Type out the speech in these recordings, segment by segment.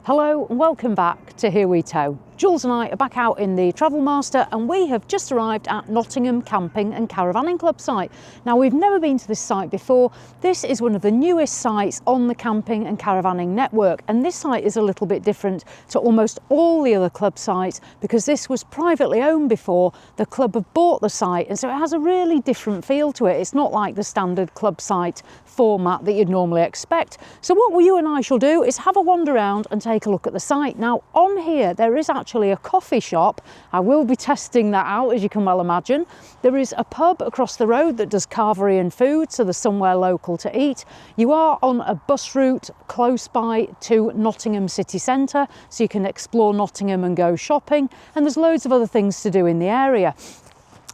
Hello and welcome back to Here We Tow. Jules and I are back out in the Travel Master and we have just arrived at Nottingham Camping and Caravanning Club site. Now we've never been to this site before. This is one of the newest sites on the Camping and Caravanning network, and this site is a little bit different to almost all the other club sites because this was privately owned before. The club have bought the site and so it has a really different feel to it. It's not like the standard club site format that you'd normally expect. So what you and I shall do is have a wander around and take a look at the site. Now on here there is actually a coffee shop. I will be testing that out, as you can well imagine. There is a pub across the road that does carvery and food, so there's somewhere local to eat. You are on a bus route close by to Nottingham city centre, so you can explore Nottingham and go shopping, and there's loads of other things to do in the area.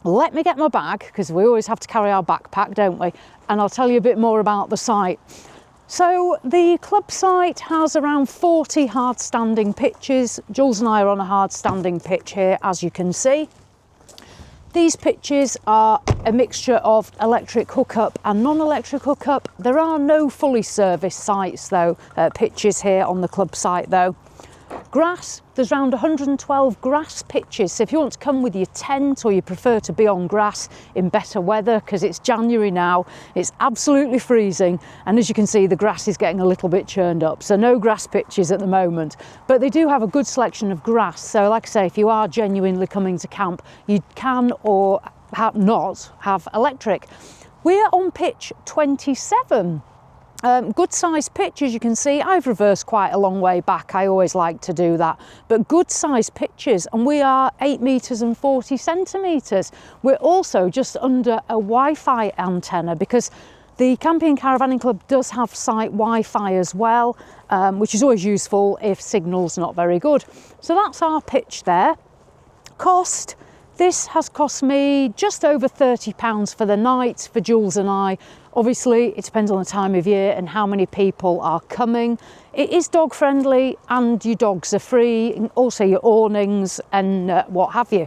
Let me get my bag, because we always have to carry our backpack, don't we? And I'll tell you a bit more about the site. So the club site has around 40 hard-standing pitches. Jules and I are on a hard-standing pitch here, as you can see. These pitches are a mixture of electric hookup and non-electric hookup. There are no fully serviced sites though, pitches here on the club site though. Grass, there's around 112 grass pitches, so if you want to come with your tent or you prefer to be on grass in better weather, because it's January now, it's absolutely freezing, and as you can see the grass is getting a little bit churned up, so no grass pitches at the moment, but they do have a good selection of grass. So like I say, if you are genuinely coming to camp, you can or not have electric. We're on pitch 27. Good sized pitch, as you can see. I've reversed quite a long way back, I always like to do that, but good sized pitches, and we are 8 metres and 40 centimetres. We're also just under a Wi-Fi antenna because the Camping and Caravanning Club does have site Wi-Fi as well, which is always useful if signal's not very good. So that's our pitch there. Cost. This has cost me just over £30 for the night for Jules and I. Obviously, it depends on the time of year and how many people are coming. It is dog friendly and your dogs are free, also your awnings and what have you.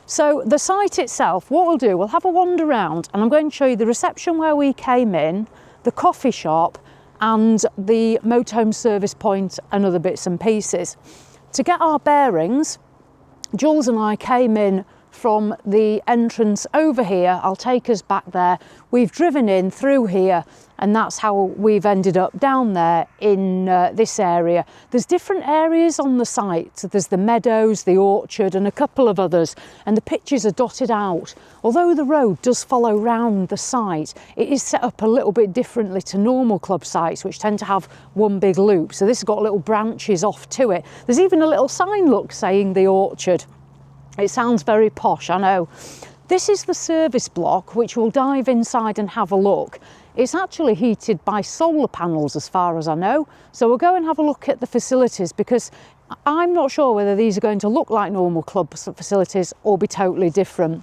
So the site itself, what we'll do, we'll have a wander around and I'm going to show you the reception where we came in, the coffee shop and the motorhome service point and other bits and pieces. To get our bearings, Jules and I came in from the entrance over here. I'll take us back there. We've driven in through here and that's how we've ended up down there in this area. There's different areas on the site. So there's the meadows, the orchard and a couple of others, and the pitches are dotted out. Although the road does follow round the site, it is set up a little bit differently to normal club sites which tend to have one big loop. So this has got little branches off to it. There's even a little sign, look, saying the orchard. It sounds very posh, I know. This is the service block, which we'll dive inside and have a look. It's actually heated by solar panels as far as I know. So we'll go and have a look at the facilities because I'm not sure whether these are going to look like normal club facilities or be totally different.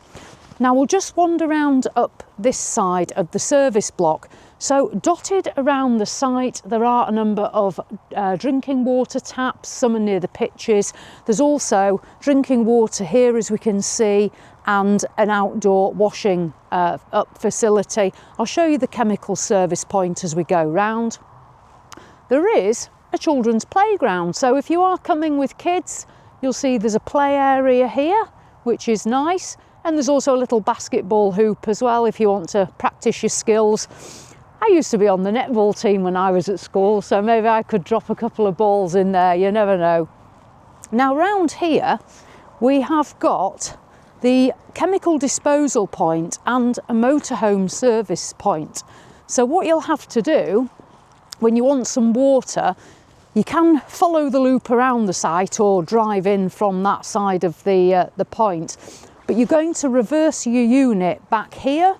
Now we'll just wander around up this side of the service block. So dotted around the site, there are a number of drinking water taps, some are near the pitches. There's also drinking water here, as we can see, and an outdoor washing up facility. I'll show you the chemical service point as we go round. There is a children's playground. So if you are coming with kids, you'll see there's a play area here, which is nice. And there's also a little basketball hoop as well if you want to practice your skills. I used to be on the netball team when I was at school, so maybe I could drop a couple of balls in there, you never know. Now round here we have got the chemical disposal point and a motorhome service point. So what you'll have to do when you want some water, you can follow the loop around the site or drive in from that side of the point. But you're going to reverse your unit back here,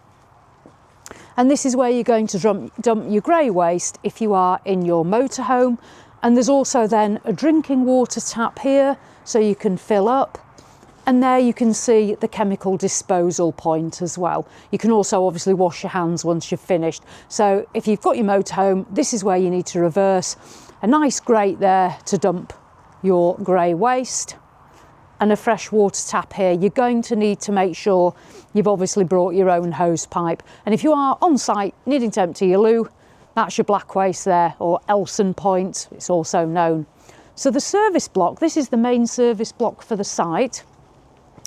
and this is where you're going to dump your grey waste if you are in your motorhome. And there's also then a drinking water tap here so you can fill up, and there you can see the chemical disposal point as well. You can also obviously wash your hands once you've finished. So if you've got your motorhome, this is where you need to reverse. A nice grate there to dump your grey waste. And a fresh water tap here. You're going to need to make sure you've obviously brought your own hose pipe. And if you are on site needing to empty your loo, that's your black waste there, or Elson point, it's also known. So the service block, this is the main service block for the site.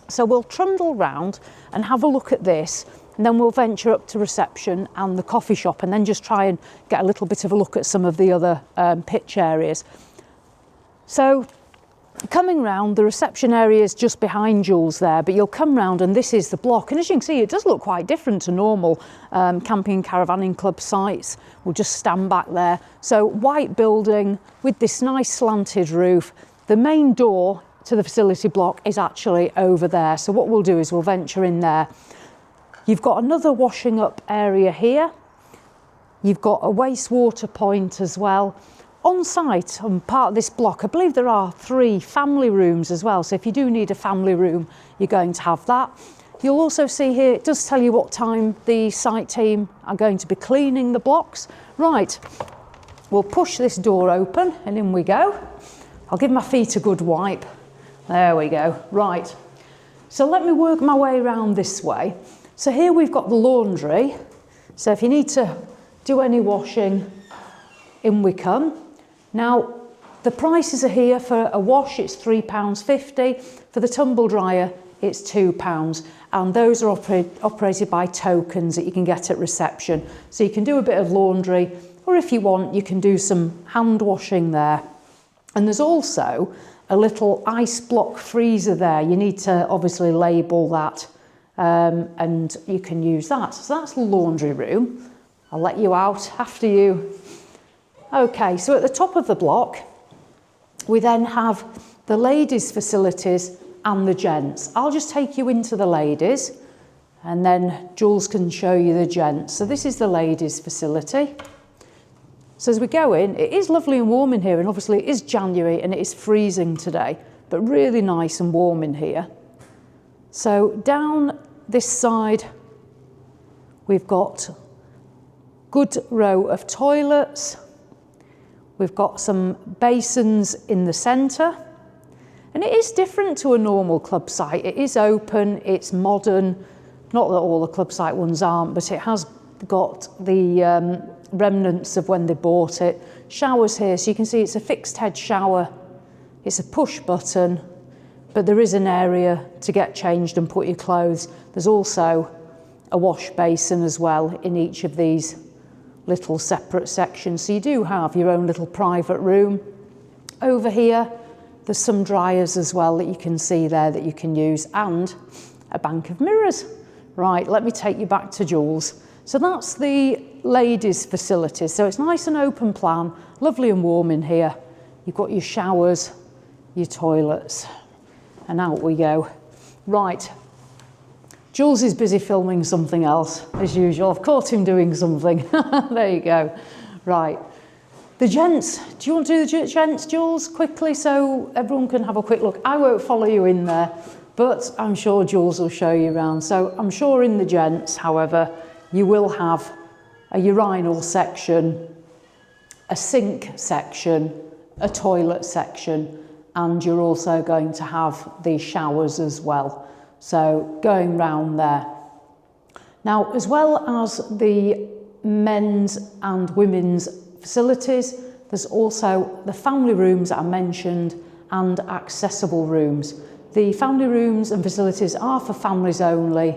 So we'll trundle round and have a look at this, and then we'll venture up to reception and the coffee shop, and then just try and get a little bit of a look at some of the other pitch areas. So coming round, the reception area is just behind Jules there, but you'll come round and this is the block. And as you can see, it does look quite different to normal Camping and Caravanning Club sites. We'll just stand back there. So white building with this nice slanted roof. The main door to the facility block is actually over there. So what we'll do is we'll venture in there. You've got another washing up area here. You've got a wastewater point as well. On site, on part of this block, I believe there are 3 family rooms as well. So if you do need a family room, you're going to have that. You'll also see here, it does tell you what time the site team are going to be cleaning the blocks. Right, we'll push this door open and in we go. I'll give my feet a good wipe. There we go. Right, so let me work my way around this way. So here we've got the laundry. So if you need to do any washing, in we come. Now, the prices are here. For a wash, it's £3.50. For the tumble dryer, it's £2. And those are operated by tokens that you can get at reception. So you can do a bit of laundry, or if you want, you can do some hand washing there. And there's also a little ice block freezer there. You need to obviously label that, and you can use that. So that's the laundry room. I'll let you out after you. Okay, so at the top of the block, we then have the ladies' facilities and the gents. I'll just take you into the ladies, and then Jules can show you the gents. So this is the ladies' facility. So as we go in, it is lovely and warm in here, and obviously it is January and it is freezing today, but really nice and warm in here. So down this side, we've got good row of toilets. We've got some basins in the centre, and it is different to a normal club site. It is open, it's modern, not that all the club site ones aren't, but it has got the remnants of when they bought it. Showers here, so you can see it's a fixed head shower. It's a push button, but there is an area to get changed and put your clothes. There's also a wash basin as well in each of these little separate sections. So you do have your own little private room. Over here, there's some dryers as well that you can see there that you can use, and a bank of mirrors. Right, let me take you back to Jules. So that's the ladies' facilities. So it's nice and open plan, lovely and warm in here. You've got your showers, your toilets, and out we go. Right, Jules is busy filming something else, as usual. I've caught him doing something. There you go. Right, the gents. Do you want to do the gents, Jules, quickly, so everyone can have a quick look? I won't follow you in there, but I'm sure Jules will show you around. So I'm sure in the gents, however, you will have a urinal section, a sink section, a toilet section, and you're also going to have the showers as well. So going round there. Now, as well as the men's and women's facilities, there's also the family rooms that I mentioned and accessible rooms. The family rooms and facilities are for families only,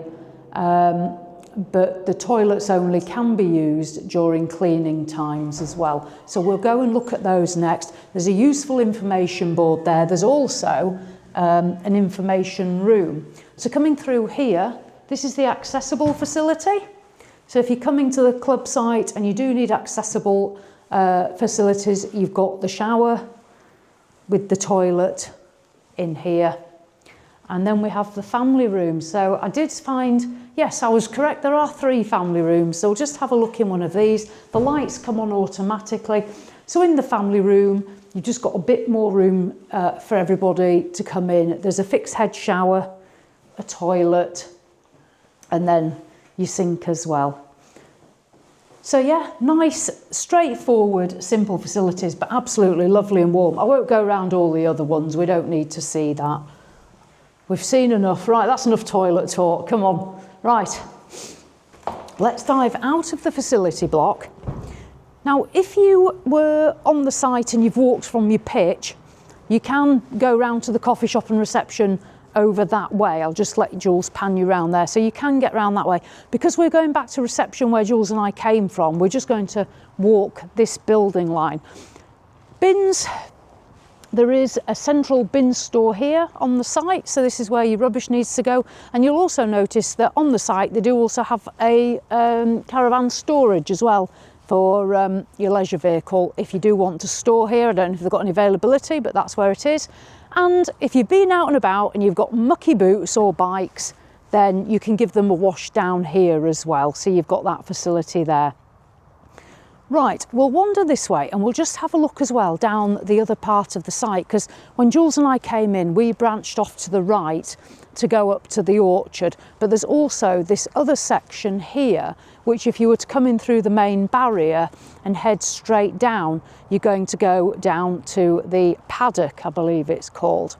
but the toilets only can be used during cleaning times as well. So we'll go and look at those next. There's a useful information board there. There's also an information room. So coming through here, this is the accessible facility. So if you're coming to the club site and you do need accessible facilities, you've got the shower with the toilet in here. And then we have the family room. So I did find, yes, I was correct, there are 3 family rooms. So we'll just have a look in one of these. The lights come on automatically. So in the family room, you've just got a bit more room for everybody to come in. There's a fixed head shower, a toilet, and then your sink as well. So yeah, nice, straightforward, simple facilities, but absolutely lovely and warm. I won't go around all the other ones. We don't need to see that. We've seen enough. Right, that's enough toilet talk. Come on. Right, let's dive out of the facility block. Now, if you were on the site and you've walked from your pitch, You can go round to the coffee shop and reception over that way. I'll just let Jules pan you round there. So you can get round that way. Because we're going back to reception where Jules and I came from, we're just going to walk this building line. Bins, there is a central bin store here on the site, so this is where your rubbish needs to go. And you'll also notice that on the site they do also have a caravan storage as well for your leisure vehicle if you do want to store here. I don't know if they've got any availability, but that's where it is. And if you've been out and about and you've got mucky boots or bikes, then you can give them a wash down here as well. So you've got that facility there. Right, we'll wander this way and we'll just have a look as well down the other part of the site, because when Jules and I came in, we branched off to the right to go up to the orchard, but there's also this other section here, which if you were to come in through the main barrier and head straight down, you're going to go down to the paddock, I believe it's called.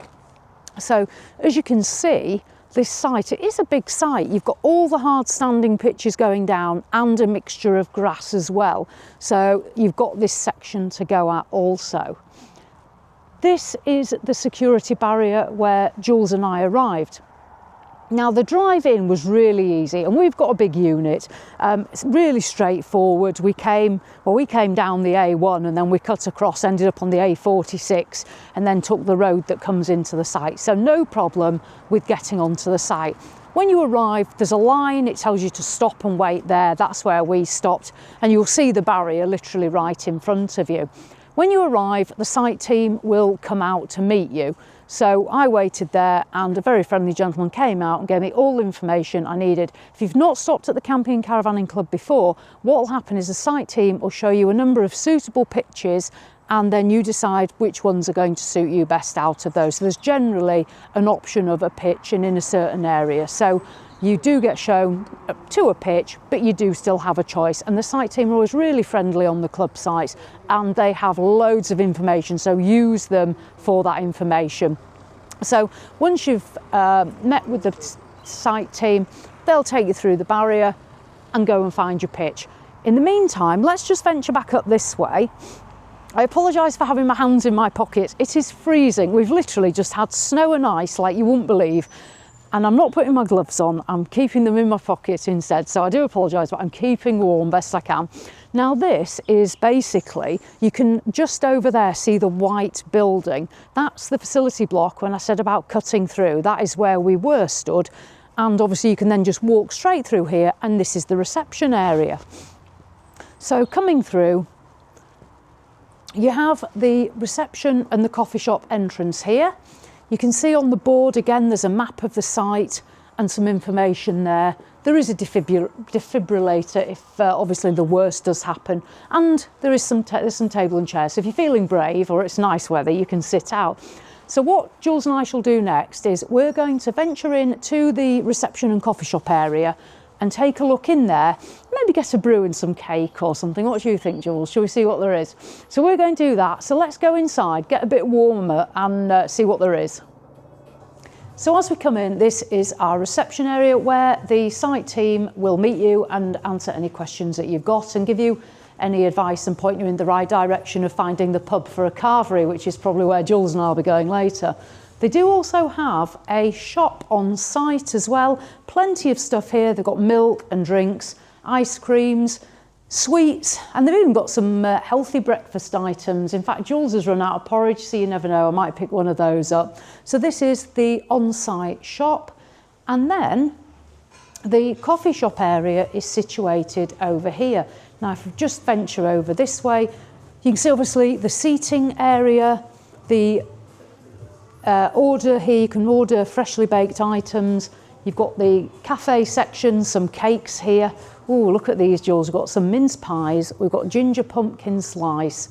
So as you can see, this site, it is a big site. You've got all the hard standing pitches going down and a mixture of grass as well. So you've got this section to go at also. This is the security barrier where Jules and I arrived. Now the drive in was really easy, and we've got a big unit. It's really straightforward. We came down the A1 and then we cut across, ended up on the A46 and then took the road that comes into the site. So no problem with getting onto the site. When you arrive, there's a line, it tells you to stop and wait there. That's where we stopped, and you'll see the barrier literally right in front of you. When you arrive, the site team will come out to meet you. So I waited there and a very friendly gentleman came out and gave me all the information I needed. If you've not stopped at the Camping and Caravanning Club before, what will happen is the site team will show you a number of suitable pitches, and then you decide which ones are going to suit you best out of those. So there's generally an option of a pitch in a certain area. So you do get shown to a pitch, but you do still have a choice. And the site team are always really friendly on the club sites, and they have loads of information, so use them for that information. So once you've met with the site team, they'll take you through the barrier and go and find your pitch. In the meantime, let's just venture back up this way. I apologise for having my hands in my pockets. It is freezing. We've literally just had snow and ice like you wouldn't believe. And I'm not putting my gloves on, I'm keeping them in my pocket instead. So I do apologise, but I'm keeping warm best I can. Now this is basically, you can just over there see the white building. That's the facility block when I said about cutting through. That is where we were stood. And obviously you can then just walk straight through here, and this is the reception area. So coming through, you have the reception and the coffee shop entrance here. You can see on the board again there's a map of the site and some information there. There is a defibrillator if obviously the worst does happen, and there's some table and chairs. So if you're feeling brave or it's nice weather, you can sit out. So what Jules and I shall do next is we're going to venture in to the reception and coffee shop area and take a look in there, maybe get a brew and some cake or something. What do you think, Jules? Shall we see what there is? So we're going to do that. So let's go inside, get a bit warmer and see what there is. So as we come in, this is our reception area where the site team will meet you and answer any questions that you've got and give you any advice and point you in the right direction of finding the pub for a carvery, which is probably where Jules and I will be going later. They do also have a shop on site as well. Plenty of stuff here. They've got milk and drinks, ice creams, sweets, and they've even got some healthy breakfast items. In fact, Jules has run out of porridge, so you never know, I might pick one of those up. So this is the on-site shop, and then the coffee shop area is situated over here. Now, if we just venture over this way, you can see obviously the seating area, the order here, you can order freshly baked items. You've got the cafe section, some cakes here. Oh, look at these, Jules. We've got some mince pies. We've got ginger pumpkin slice,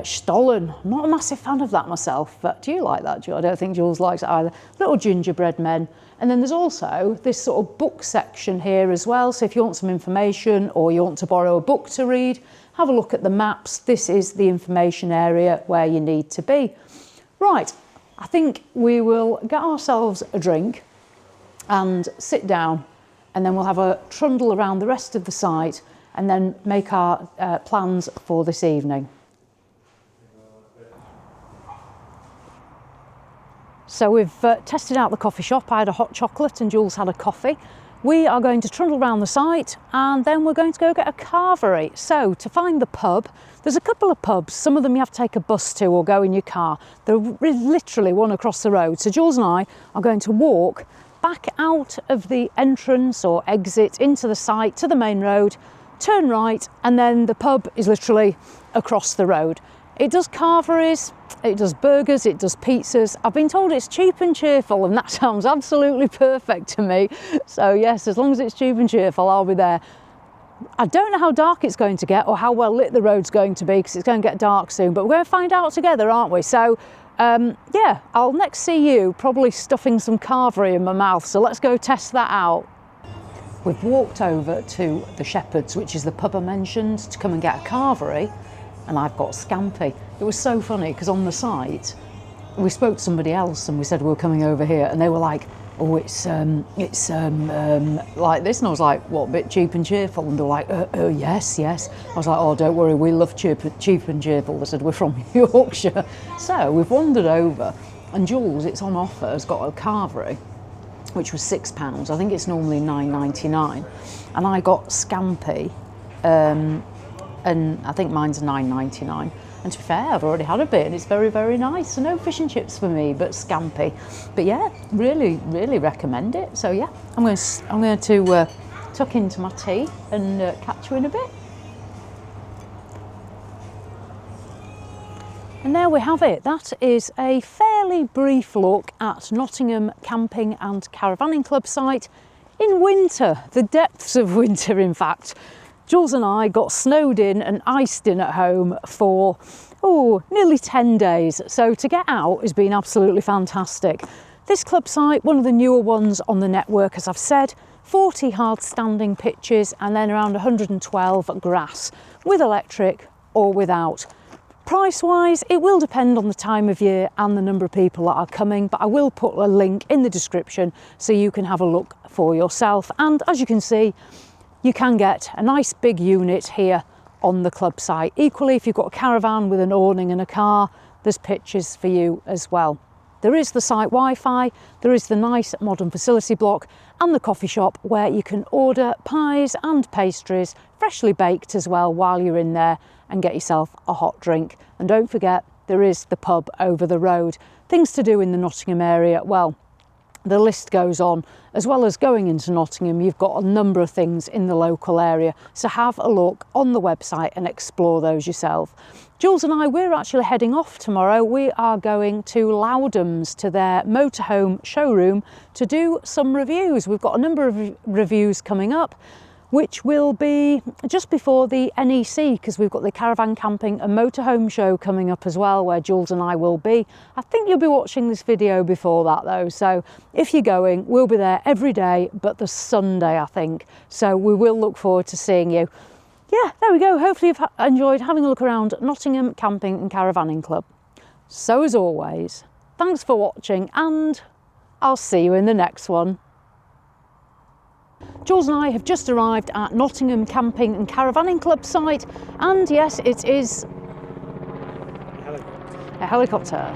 stollen. I'm not a massive fan of that myself, but do you like that, Jules? I don't think Jules likes it either. Little gingerbread men. And then there's also this sort of book section here as well. So if you want some information or you want to borrow a book to read, have a look at the maps. This is the information area where you need to be. Right, I think we will get ourselves a drink and sit down, and then we'll have a trundle around the rest of the site and then make our plans for this evening. So we've tested out the coffee shop. I had a hot chocolate and Jules had a coffee. We are going to trundle around the site and then we're going to go get a carvery. So to find the pub, there's a couple of pubs. Some of them you have to take a bus to or go in your car. There is literally one across the road. So Jules and I are going to walk back out of the entrance or exit into the site to the main road, turn right, and then the pub is literally across the road. It does carveries, it does burgers, it does pizzas. I've been told it's cheap and cheerful, and that sounds absolutely perfect to me. So yes, as long as it's cheap and cheerful, I'll be there. I don't know how dark it's going to get or how well lit the road's going to be, because it's going to get dark soon, but we're going to find out together, aren't we? So yeah, I'll next see you probably stuffing some carvery in my mouth, so let's go test that out. We've walked over to the Shepherd's, which is the pub I mentioned, to come and get a carvery, and I've got scampi. It was so funny because on the site we spoke to somebody else and we said we're coming over here, and they were like, oh, it's like this, and I was like, what, a bit cheap and cheerful? And they were like, yes. I was like, oh, don't worry, we love cheap and cheerful. They said, we're from Yorkshire. So we've wandered over, and Jules, it's on offer, has got a carvery, which was £6. I think it's normally £9.99, and I got scampi, and I think mine's £9.99. And to be fair, I've already had a bit and it's very, very nice. So no fish and chips for me, but scampi. But yeah, really, really recommend it. So yeah, I'm going to tuck into my tea and catch you in a bit. And there we have it. That is a fairly brief look at Nottingham Camping and Caravanning Club site in winter, the depths of winter in fact. Jules and I got snowed in and iced in at home for, nearly 10 days. So to get out has been absolutely fantastic. This club site, one of the newer ones on the network, as I've said, 40 hard standing pitches and then around 112 grass, with electric or without. Price wise, it will depend on the time of year and the number of people that are coming, but I will put a link in the description so you can have a look for yourself. And as you can see, you can get a nice big unit here on the club site. Equally, if you've got a caravan with an awning and a car, there's pitches for you as well. There is the site Wi-Fi, there is the nice modern facility block and the coffee shop where you can order pies and pastries, freshly baked as well, while you're in there, and get yourself a hot drink. And don't forget, there is the pub over the road. Things to do in the Nottingham area, well, the list goes on. As well as going into Nottingham, you've got a number of things in the local area. So have a look on the website and explore those yourself. Jules and I, we're actually heading off tomorrow. We are going to Loudham's, to their motorhome showroom, to do some reviews. We've got a number of reviews coming up, which will be just before the NEC, because we've got the Caravan, Camping and Motorhome show coming up as well, where Jules and I will be. I think you'll be watching this video before that though, so if you're going, we'll be there every day but the Sunday, I think. So we will look forward to seeing you. Yeah, there we go. Hopefully you've enjoyed having a look around Nottingham Camping and Caravanning Club. So as always, thanks for watching and I'll see you in the next one. Jules and I have just arrived at Nottingham Camping and Caravanning Club site, and yes, it is a helicopter.